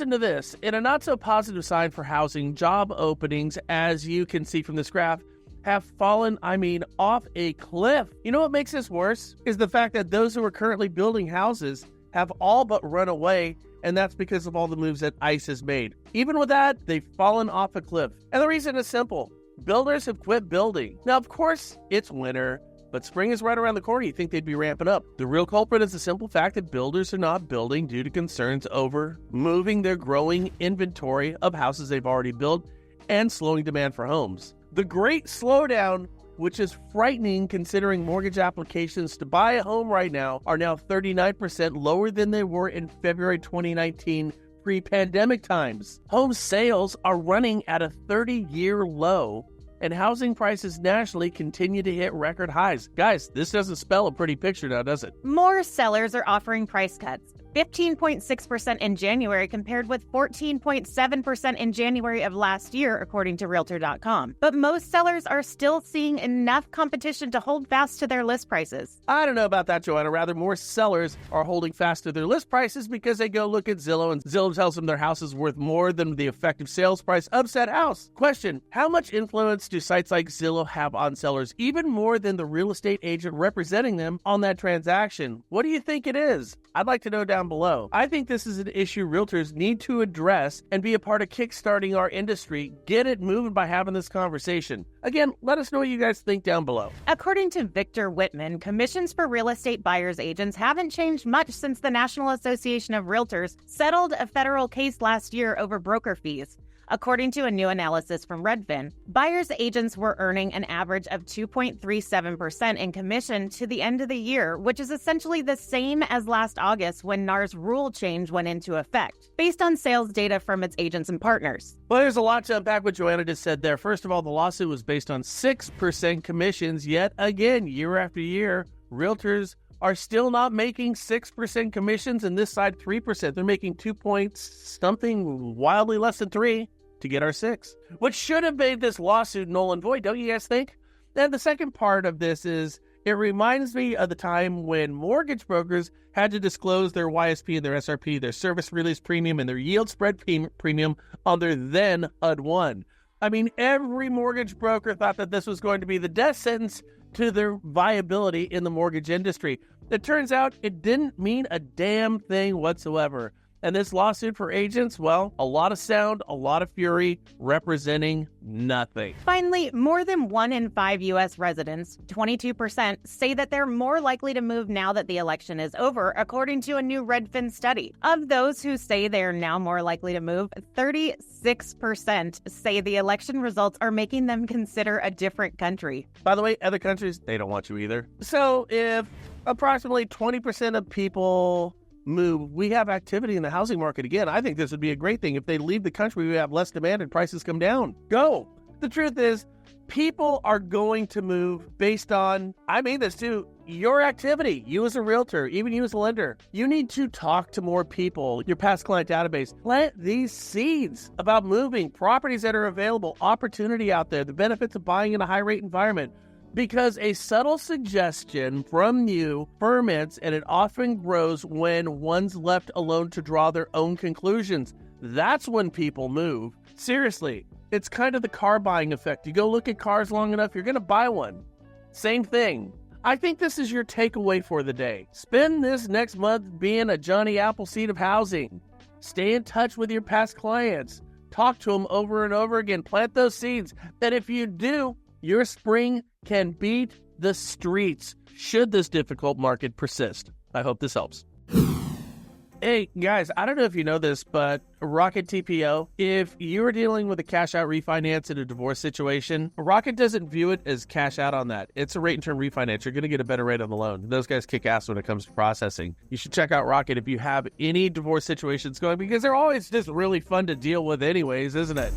listen to this. In a not-so-positive sign for housing, job openings, as you can see from this graph, have fallen, off a cliff. You know what makes this worse? Is the fact that those who are currently building houses have all but run away, and that's because of all the moves that ICE has made. Even with that, they've fallen off a cliff. And the reason is simple. Builders have quit building. Now, of course, it's winter, but spring is right around the corner. You think they'd be ramping up. The real culprit is the simple fact that builders are not building due to concerns over moving their growing inventory of houses they've already built and slowing demand for homes. The great slowdown, which is frightening considering mortgage applications to buy a home right now are now 39% lower than they were in February 2019 pre-pandemic times. Home sales are running at a 30-year low, and housing prices nationally continue to hit record highs. Guys, this doesn't spell a pretty picture now, does it? More sellers are offering price cuts. 15.6% in January compared with 14.7% in January of last year, according to Realtor.com. But most sellers are still seeing enough competition to hold fast to their list prices. I don't know about that, Joanna. Rather, more sellers are holding fast to their list prices because they go look at Zillow, and Zillow tells them their house is worth more than the effective sales price of said house. Question: how much influence do sites like Zillow have on sellers, even more than the real estate agent representing them on that transaction? What do you think it is? I'd like to know down below. I think this is an issue realtors need to address and be a part of kickstarting our industry. Get it moving by having this conversation. Again, let us know what you guys think down below. According to Victor Whitman, commissions for real estate buyers agents haven't changed much since the National Association of Realtors settled a federal case last year over broker fees. According to a new analysis from Redfin, buyers agents were earning an average of 2.37% in commission to the end of the year, which is essentially the same as last August when NAR's rule change went into effect, based on sales data from its agents and partners. Well, there's a lot to unpack what Joanna just said there. First of all, the lawsuit was based on 6% commissions. Yet again, year after year, realtors are still not making 6% commissions, and this side 3%. They're making 2 points, something wildly less than 3 to get our 6, which should have made this lawsuit null and void, don't you guys think? Then the second part of this is, it reminds me of the time when mortgage brokers had to disclose their YSP and their SRP, their service release premium, and their yield spread premium on their then HUD-1. Every mortgage broker thought that this was going to be the death sentence to their viability in the mortgage industry. It turns out it didn't mean a damn thing whatsoever. And this lawsuit for agents, well, a lot of sound, a lot of fury, representing nothing. Finally, more than 1 in 5 U.S. residents, 22%, say that they're more likely to move now that the election is over, according to a new Redfin study. Of those who say they are now more likely to move, 36% say the election results are making them consider a different country. By the way, other countries, they don't want you either. So if approximately 20% of people move, we have activity in the housing market again. I think this would be a great thing. If they leave the country, we have less demand and prices come down. Go. The truth is, people are going to move based on, your activity. You as a realtor, even you as a lender. You need to talk to more people, your past client database. Plant these seeds about moving, properties that are available, opportunity out there, the benefits of buying in a high-rate environment. Because a subtle suggestion from you ferments, and it often grows when one's left alone to draw their own conclusions. That's when people move. Seriously, it's kind of the car buying effect. You go look at cars long enough, you're going to buy one. Same thing. I think this is your takeaway for the day. Spend this next month being a Johnny Appleseed of housing. Stay in touch with your past clients. Talk to them over and over again. Plant those seeds. And if you do, your spring can beat the streets should this difficult market persist. I hope this helps. Hey, guys, I don't know if you know this, but Rocket TPO, if you're dealing with a cash-out refinance in a divorce situation, Rocket doesn't view it as cash-out on that. It's a rate-and-term refinance. You're going to get a better rate on the loan. Those guys kick ass when it comes to processing. You should check out Rocket if you have any divorce situations going, because they're always just really fun to deal with anyways, isn't it?